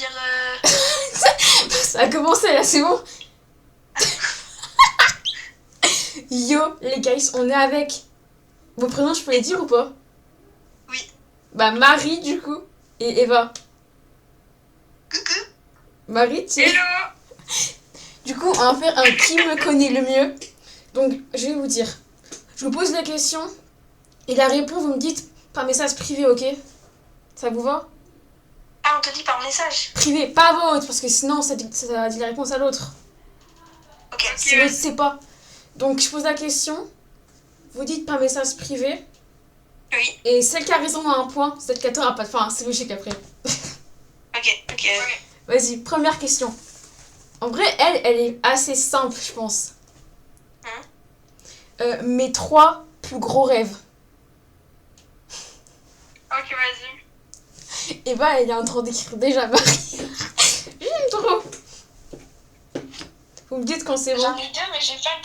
dire... Ça a commencé là, c'est bon. Yo, les guys, on est avec... Vos prénoms, je peux les dire ou pas? Oui. Bah, Marie, du coup, et Eva. Coucou. Marie, tu es... Hello. Du coup, on va faire un qui me connaît le mieux. Donc, je vais vous dire. Je vous pose la question, et la réponse, vous me dites par message privé, ok? Ça vous va? Ah, on te dit par message. Privé, pas vôtre, parce que sinon, ça dit la réponse à l'autre. Ok. Si l'autre sait pas. Donc, je pose la question, vous dites par message privé, Oui. et celle qui a raison a un point, celle qui a tort a pas de fin, c'est logique après. Ok. Vas-y, première question. En vrai, elle est assez simple, je pense. Mes 3 plus gros rêves. Ok, vas-y. Et bah, elle est en train d'écrire déjà, Marie. J'aime trop. Vous me dites quand c'est bon. J'en ai 2, mais j'ai pas le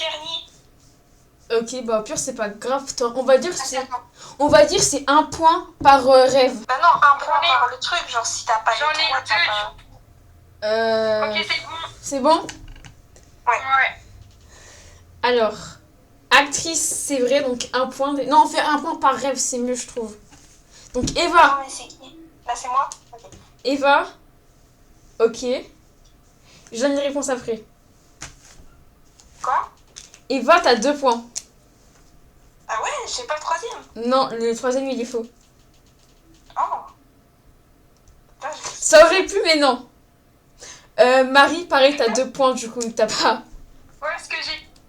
dernier. Ok, bah au pire, c'est pas grave. On va dire Attends. c'est un point par rêve. Bah non, un point par le truc. Genre, si t'as pas J'en les ai 3, t'as pas... Ok, c'est bon. C'est bon? Ouais. Alors, actrice, c'est vrai, donc un point. Non, on fait un point par rêve, c'est mieux, je trouve. Donc, Eva. Non, mais c'est qui? Là, c'est moi? Ok. Eva. Ok. Je donne les réponses après. Quoi? Eva, t'as 2 points. Ah ouais, j'ai pas le troisième. Non, le troisième, il est faux. Oh. Là, Ça aurait pu, mais non. Marie, pareil, t'as 2 points, du coup, t'as pas... Ouais, parce que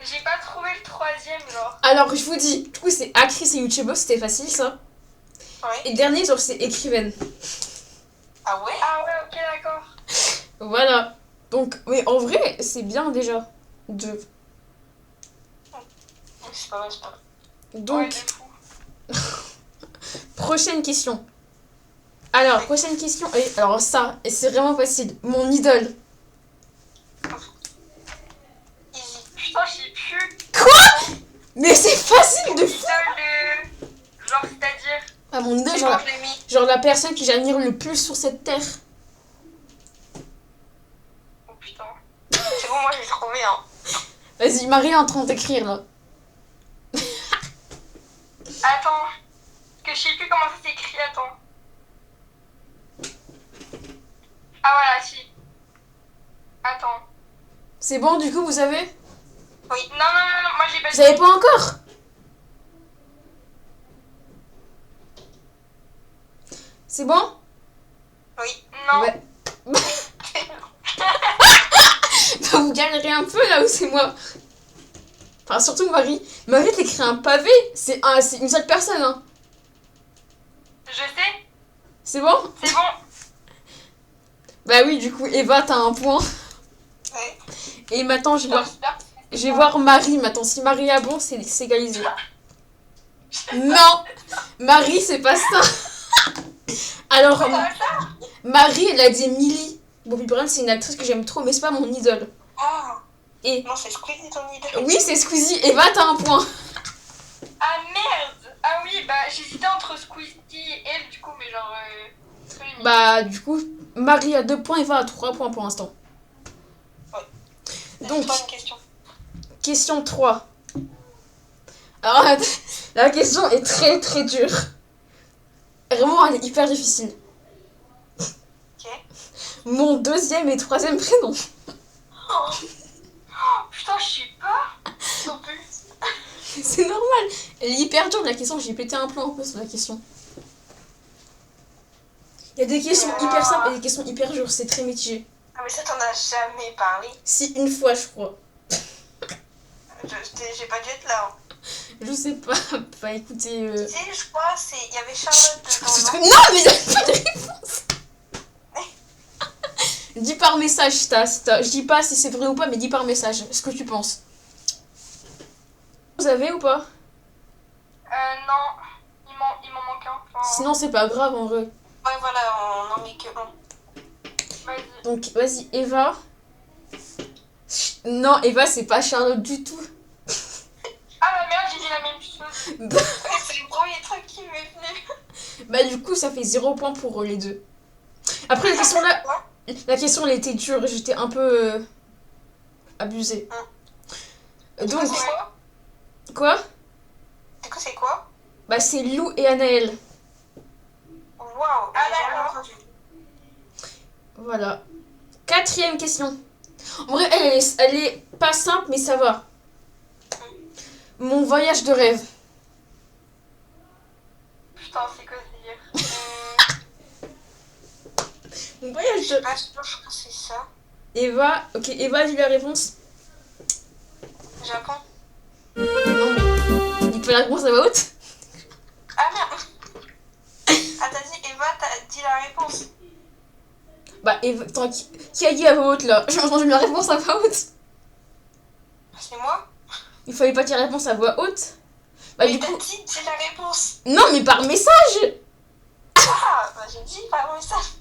j'ai pas trouvé le troisième, genre. Alors, je vous dis, du coup, c'est actrice et youtubeuse, c'était facile, ça. Ouais. Et le dernier, genre, c'est écrivaine. Ah ouais? Ah ouais, ok, d'accord. Voilà. Donc, mais en vrai, c'est bien, déjà. 2. C'est pas mal, c'est pas mal. Donc, Ouais, de fou. prochaine question. Alors, prochaine question. Et alors, ça, et c'est vraiment facile. Mon idole. Easy. Putain, je sais plus. Mais c'est facile de fou. Idole de... Genre, c'est-à-dire... Ah, mon idole, C'est genre, bon, je l'ai mis. genre la personne que j'admire le plus sur cette terre. Oh putain. C'est bon, moi, j'ai trouvé, hein. Vas-y, Marie est en train d'écrire, là. Attends. Parce que je sais plus comment ça s'écrit, attends. Ah voilà, si. Attends. C'est bon, du coup, vous savez? Oui. Non, moi j'ai pas Vous savez pas encore? C'est bon? Oui. Non. Ouais. Bah, vous galérez un peu, là où c'est moi. Enfin, surtout Marie. Marie, t'écris un pavé. C'est une seule personne, hein. Je sais. C'est bon? C'est bon. Bah oui, du coup, Eva, t'as un point. Ouais. Et maintenant, je vais voir Marie. Maintenant, si Marie a bon, c'est égalisé. Non! Marie, c'est pas ça. Alors, Marie, elle a dit Millie Bobby Brown, c'est une actrice que j'aime trop, mais c'est pas mon idole. Ah. Et Non, c'est Squeezie ton idole. oui, c'est Squeezie. Eva, t'as un point. Ah merde. Ah oui, bah j'hésitais entre Squeezie et elle du coup, mais genre... Bah, du coup, Marie a 2 points, Eva a 3 points pour l'instant. Donc, Toi, une question. question 3. Alors, la question est très très dure. Vraiment, elle est hyper difficile. Ok. Mon 2e et 3e prénom. Oh, putain, je sais pas. Non plus. C'est normal. Elle est hyper dure la question. J'ai pété un plomb un peu sur la question. Il y a des questions hyper simples et des questions hyper dures. C'est très mitigé. Ah, mais ça, t'en as jamais parlé. Si, une fois, je crois. J'ai pas dû être là. Hein. Je sais pas. Bah écoutez. Tu sais, je crois, il y avait Charlotte dedans. Non, mais il y a pas de réponse. Dis par message, je dis pas si c'est vrai ou pas, mais dis par message ce que tu penses. Vous avez ou pas? Non. Il m'en manque un. Enfin, Sinon, c'est pas grave en vrai. Ouais, voilà, on en met que un. vas-y. Donc, vas-y, Eva. Non, Eva, c'est pas Charlotte du tout. Ah bah merde, j'ai dit la même chose. C'est le premier truc qui m'est venu. Bah, du coup, ça fait 0 point pour les deux. Après, la question, elle était dure. J'étais un peu abusée. Donc, C'est quoi? quoi? Du coup, c'est quoi? Bah, c'est Lou et Anaël. Waouh! Ah, j'ai jamais d'accord. entendu. Voilà. 4e question. En vrai, elle est pas simple, mais ça va. Mon voyage de rêve. Putain, c'est quoi ce délire? Mon voyage Je sais de... pas, je pense que c'est ça. Eva, ok, Eva, dis la réponse. Japon. Non, mais... Dis pas la réponse à voix haute. Ah merde! Ah, t'as dit Eva, t'as dit la réponse. Bah, Eva, attends, qui a dit à voix haute, là? J'ai entendu la réponse à voix haute. C'est moi? Il fallait pas dire la réponse à voix haute. Bah, Mais du t'as coup... dit, c'est la réponse. Non, mais par message. Ah, bah j'ai dit par message.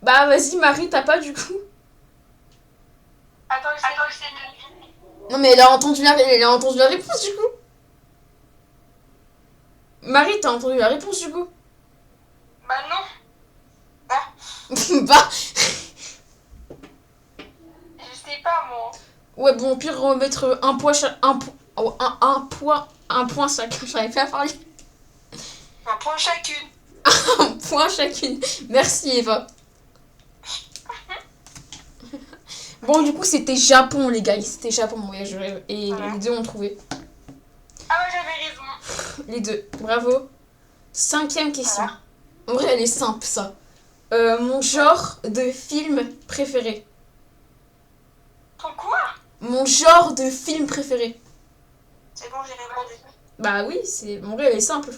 Bah, vas-y, Marie, t'as pas, du coup. Attends, je sais de... Non, mais elle a entendu la réponse, du coup. Marie, t'as entendu la réponse, du coup. Bah non, Bah... je sais pas moi. Ouais, bon, au pire, remettre un point chaque... Un point chacun. J'arrive pas à parler. Un point chacune. Un point chacune. Merci, Eva. Bon, du coup, c'était Japon, les gars. C'était Japon, mon voyage de rêve. Et Voilà. les deux ont trouvé. Ah ouais, j'avais raison. Les deux. Bravo. 5e question. Voilà. En vrai, elle est simple, ça. Mon genre de film préféré. Ton quoi? Mon genre de film préféré. C'est bon, j'ai répondu. Bah oui, c'est... En vrai, elle est simple.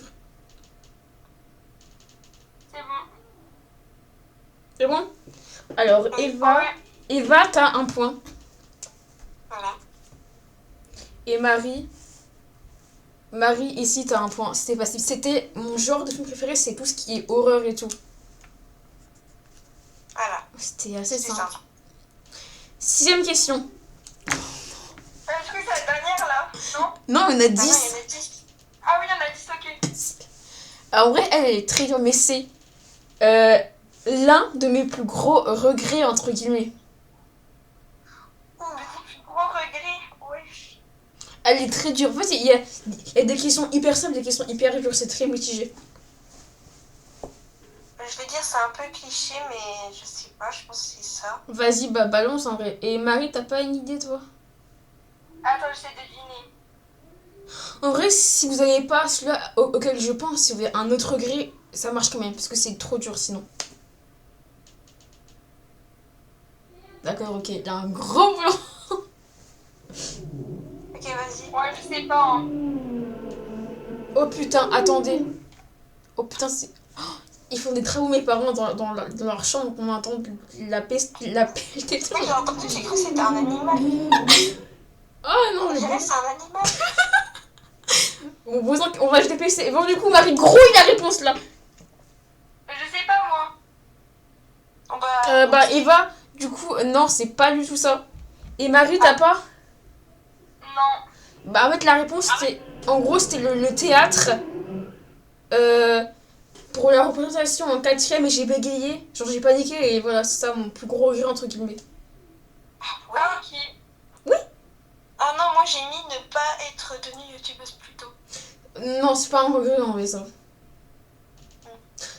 C'est bon. C'est bon? Alors, Eva... Ouais. Eva, t'as un point. Voilà. Et Marie... Marie, ici, t'as un point. C'était facile. C'était... Mon genre de film préféré, c'est tout ce qui est horreur et tout. Voilà. C'était assez C'est simple. simple. 6e question. Est-ce que c'est la dernière là? Non? Non, on a Ah non, il 10. y en a 10. Ah oui, il y en a 10, ok. En vrai, elle est très dure, mais c'est l'un de mes plus gros regrets, entre guillemets. Ouh. Gros regret, oui. Elle est très dure. En fait, il y a des questions hyper simples, des questions hyper dures. C'est très mitigé. Je vais dire, c'est un peu cliché, mais je sais pas, je pense que c'est ça. Vas-y, bah balance en vrai. Et Marie, t'as pas une idée, toi? Attends, j'essaie de deviner. En vrai, si vous avez pas celui-là auquel je pense, si vous avez un autre regret, ça marche quand même, parce que c'est trop dur sinon. D'accord, ok. Il y a un gros blanc. Ok, vas-y. Ouais, je sais pas. Hein. Oh putain, attendez. Oh putain, c'est... Oh, ils font des travaux, mes parents, dans leur chambre, on entend la peste et tout. Oui, j'ai entendu, j'ai cru que c'était un animal. Oh non, On le dirait bon. que c'est un animal. On va jeter PC. Bon, du coup, Marie, grouille la réponse là. Je sais pas moi. Bon, bah, Bah, Eva, du coup, non, c'est pas du tout ça. Et Marie, t'as pas? Non. Bah, en fait, la réponse, c'était... En gros, c'était le théâtre. Pour la représentation en 4e, et j'ai bégayé. Genre, j'ai paniqué, et voilà, c'est ça mon plus gros regret, entre guillemets. ouais. Ah, ok. Ah non, moi j'ai mis ne pas être devenue youtubeuse plus tôt. Non, c'est pas un regret, en vrai, ça.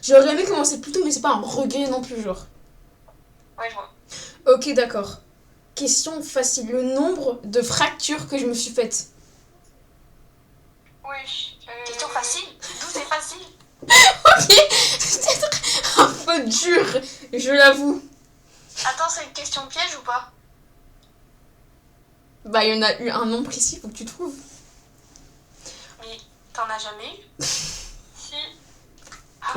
J'aurais aimé commencer plus tôt, mais c'est pas un regret non plus, genre. Ouais, je vois. Ok, d'accord. Question facile. Le nombre de fractures que je me suis faites. Oui. Question facile. D'où c'est facile? Ok, c'est peut-être un peu dur, je l'avoue. Attends, c'est une question piège ou pas? Bah, il y en a eu un nom précis, faut que tu trouves. Mais t'en as jamais eu? Si. Ah.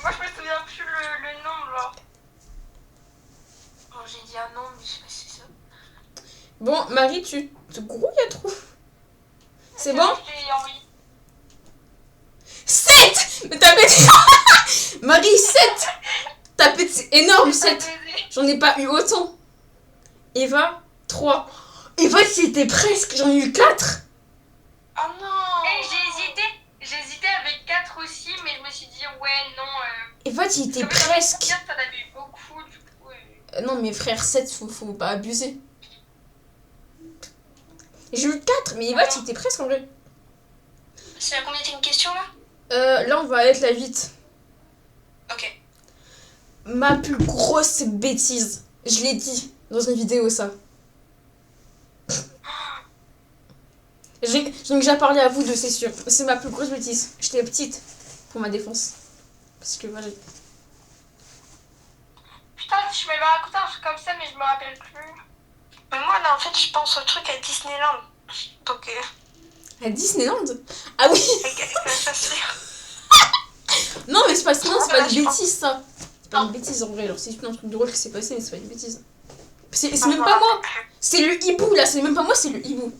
Moi, je me souviens plus le nom, genre. Bon, j'ai dit un nom, mais je sais pas si c'est ça. Bon, Marie, tu te grouilles à trop. C'est bon? Oui. 7! Mais t'as pété... Marie, 7! T'as pété... C'est énorme, 7. J'en ai pas eu autant. Eva, 3. Eva, c'était presque. J'en ai eu 4. Oh non! Et j'ai hésité avec 4 aussi, mais je me suis dit, ouais, non. Eva, il était Parce que presque. combien t'en avais eu beaucoup, du coup. Non, mais frère, 7, faut pas abuser. J'ai eu 4, mais Eva, il était presque en vrai. C'est la combien une question là? Là, on va être la vite. Ok. Ma plus grosse bêtise. Je l'ai dit dans une vidéo, ça. J'en ai déjà parlé à vous deux, c'est sûr. C'est ma plus grosse bêtise. J'étais petite pour ma défense. Parce que voilà. Putain, je m'avais raconté un truc comme ça, mais je me rappelle plus. Mais moi là en fait je pense au truc à Disneyland. Donc À Disneyland? Ah oui. ça c'est. Non, mais c'est pas, sinon, c'est pas Voilà, une bêtise, ça. C'est pas une bêtise en vrai. Alors, c'est un truc drôle qui s'est passé, mais c'est pas une bêtise. C'est même pas moi. C'est le hibou là. C'est même pas moi, c'est le hibou.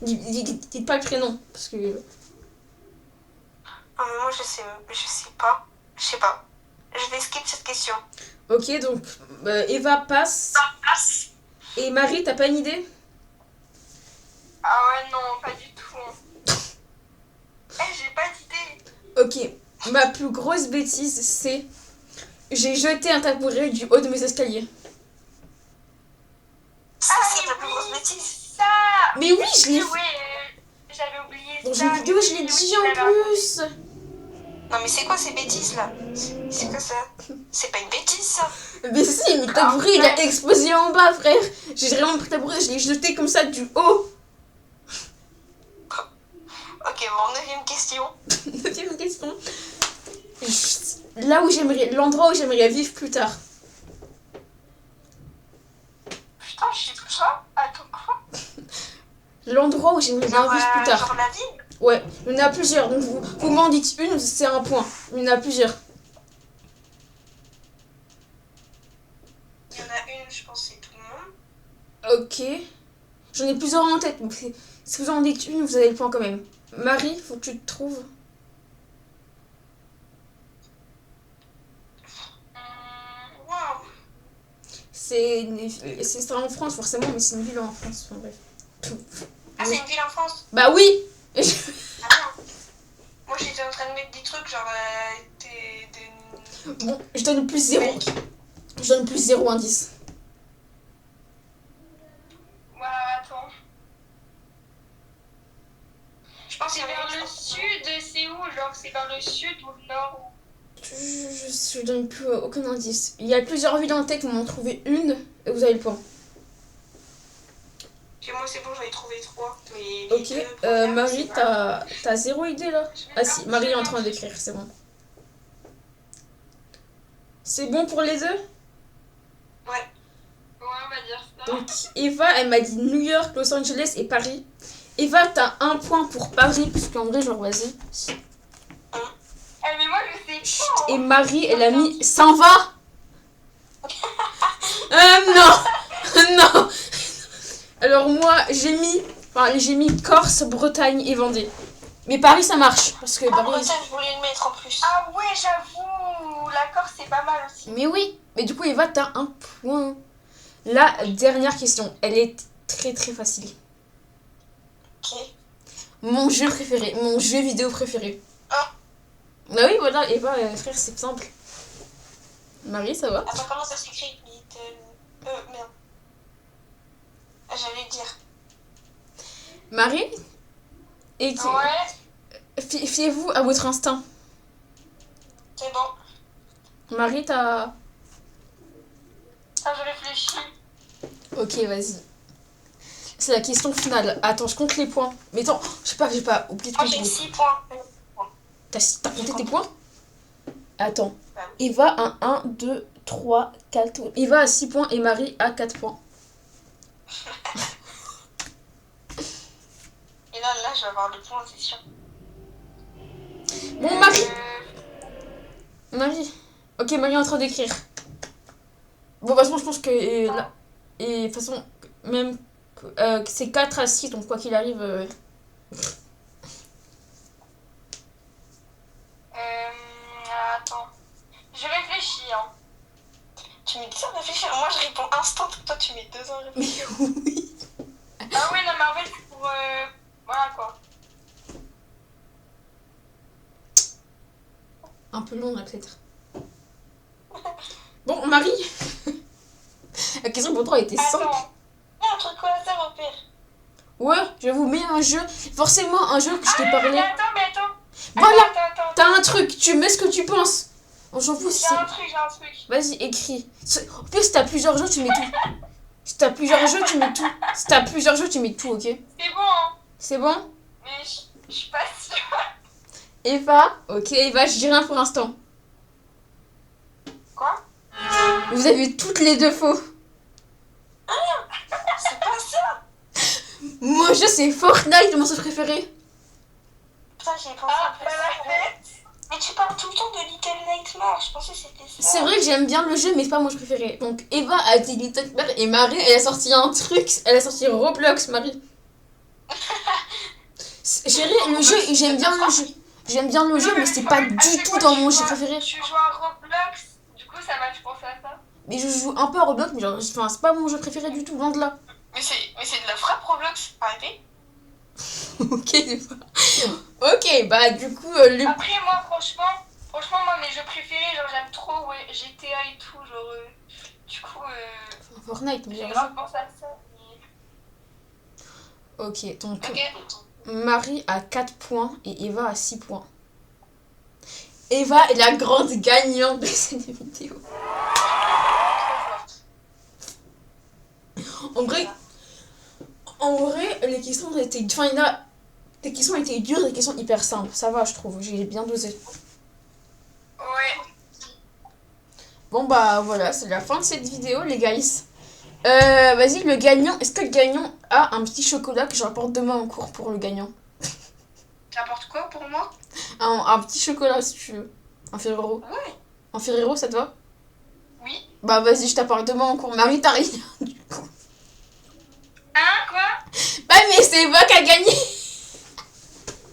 Dites pas le prénom. Parce que. Ah, mais moi je sais pas. Je sais pas. Je vais skip cette question. Ok, donc Eva passe. Et Marie, t'as pas une idée? Ah ouais, non, pas du tout. J'ai pas d'idée. Ok. Ma plus grosse bêtise, c'est. J'ai jeté un tabouret du haut de mes escaliers. C'est Ah ta plus oui, grosse bêtise. ça. Mais oui, je l'ai Oui, fait. j'avais oublié Dans ça. une vidéo, je l'ai Oui, dit tu en l'avais raconté. plus. Non mais c'est quoi ces bêtises là? C'est quoi ça? C'est pas une bêtise ça. Mais si, mais le tabouret, il a explosé en bas, frère. J'ai vraiment pris le tabouret, je l'ai jeté comme ça du haut. Ok, bon, 9ème question. Deuxième question. Là où j'aimerais, l'endroit où j'aimerais vivre plus tard. Putain, je sais plus ça. Attends, quoi? L'endroit où j'aimerais bien vivre plus tard. Genre la ville? Ouais, il y en a plusieurs. Donc vous m'en dites une, c'est un point. Il y en a plusieurs. Il y en a une, je pense, c'est tout le monde. Ok. J'en ai plusieurs en tête. Donc si vous en dites une, vous avez le point quand même. Marie, faut que tu te trouves. Waouh. C'est en France forcément, mais c'est une ville en France. Enfin, bref. Ah, c'est une ville en France? Bah oui. Ah non. Moi, j'étais en train de mettre des trucs genre des... Bon, je donne plus 0. Je donne plus 0 indice. Voilà, attends. Je pense C'est qu'il y vers avait le sud, c'est où? Genre, c'est vers le sud ou le nord? Je donne plus aucun indice. Il y a plusieurs villes en tête, vous m'en trouvez une et vous avez le point. Chez moi, c'est bon, j'en ai trouvé 3. Mais Ok, les deux premières, Marie, c'est pas- t'as 0 idée là? Ah si, Marie est en train d'écrire, c'est bon. C'est bon pour les deux? Ouais. Ouais, on va dire ça. Donc Eva, elle m'a dit New York, Los Angeles et Paris. Eva, t'as un point pour Paris, parce qu'en vrai, genre, vas-y. Mais moi, je sais Chut, pas. et Marie, elle a mis... S'en va. Non. Non. Alors moi, j'ai mis Corse, Bretagne et Vendée. Mais Paris, ça marche, parce que Ah, Paris... Bretagne, je voulais le mettre en plus. Ah ouais, j'avoue. La Corse, c'est pas mal aussi. Mais oui. Mais du coup, Eva, t'as un point. La dernière question, elle est très très facile. Ok. Mon jeu préféré, mon jeu vidéo préféré. Ah. Bah oui, voilà, Eva, frère, c'est simple. Marie, ça va? Attends, comment ça s'écrit? Merde. Ah, j'allais dire. Marie? Et qui... Ouais. Fiez-vous à votre instinct. C'est bon. Marie, t'as... Ah, je réfléchis. Ok, vas-y. C'est la question finale. Attends, je compte les points. Mais attends, je sais pas, j'ai pas oublié de Moi, compter. j'ai 6 points. T'as compté tes points? Attends. Eva a 1, 2, 3, 4... Eva a 6 points et Marie a 4 points. Et là, je vais avoir le point, c'est sûr. Bon, Marie. Marie. Ok, Marie est en train d'écrire. Bon, de toute façon, je pense que... Et de toute façon, même... que c'est 4 à 6, donc quoi qu'il arrive... Attends. Je réfléchis, hein. Tu mets 2 ans à réfléchir. Moi, je réponds instant. Toi, tu mets 2 ans à réfléchir. Mais oui. Ah ouais, non, mais en fait, c'est pour... Voilà, quoi. Un peu long, là, peut-être. Bon, Marie. La question pour toi était simple. Attends. Il y a un truc au hasard au pire. Ouais, je vous mets un jeu. Forcément, un jeu que je t'ai parlé. Mais attends. Voilà, Attends. t'as un truc. Tu mets ce que tu penses. On s'en fout si J'ai c'est... un truc. Vas-y, écris. En plus, si t'as plusieurs jeux, tu mets tout. Si t'as plusieurs jeux, tu mets tout. Si t'as plusieurs jeux, tu mets tout, ok? C'est bon, hein. C'est bon? Mais je suis pas sûre. Eva? Ok, Eva, je dis rien pour l'instant. Quoi? Vous avez toutes les deux faux. C'est pas ça. Mon jeu, c'est Fortnite, mon jeu préféré. Putain, j'ai pensé Ah, à pas la ça. tête. Mais tu parles tout le temps de Little Nightmares. Je pensais que c'était ça. C'est vrai que j'aime bien le jeu, mais c'est pas mon jeu préféré. Donc, Eva a dit Little Nightmares et Marie, elle a sorti un truc. Elle a sorti Roblox, Marie. Chérie, le jeu, j'aime bien le jeu. J'aime bien le jeu, mais c'est pas du tout dans mon jeu préféré. Je joue à Roblox, du coup ça m'a fait penser à ça. Mais je joue un peu à Roblox, mais genre, enfin, c'est pas mon jeu préféré du tout, loin de là. Mais c'est de la frappe Roblox. Arrêtez. Ok, c'est pas... Ok, bah du coup, le... Après moi franchement moi mes jeux préférés, genre j'aime trop GTA et tout, genre du coup Fortnite, mais j'ai genre... grave pensé à ça. Ok, donc Ok. Marie a 4 points et Eva a 6 points. Eva est la grande gagnante de cette vidéo. En vrai, les questions étaient... Enfin, il y en a... Les questions étaient dures, des questions hyper simples. Ça va, je trouve. J'ai bien dosé. Ouais. Bon, bah voilà, c'est la fin de cette vidéo, les guys. Vas-y, le gagnant... Est-ce que le gagnant a un petit chocolat que je rapporte demain en cours pour le gagnant? N'importe quoi pour moi? Un petit chocolat, si tu veux. Un Ferrero. Ouais. Un Ferrero, ça te va? Oui. Bah vas-y, je t'apporte demain en cours. Marie, t'as rien. Hein quoi? Bah mais c'est Eva qui a gagné.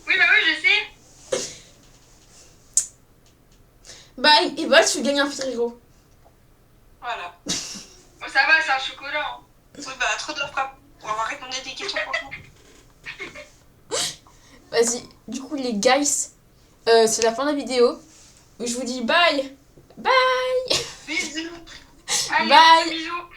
Oui bah oui je sais. Bah Eva, tu gagnes un Ferrero. Voilà. Bon, ça va c'est un chocolat. Hein. Oui, bah, trop de la frappe. On va répondre à tes questions, franchement. Vas-y, du coup les guys, c'est la fin de la vidéo. Je vous dis bye. Bye. Bisous. Allez, Bye. bisous.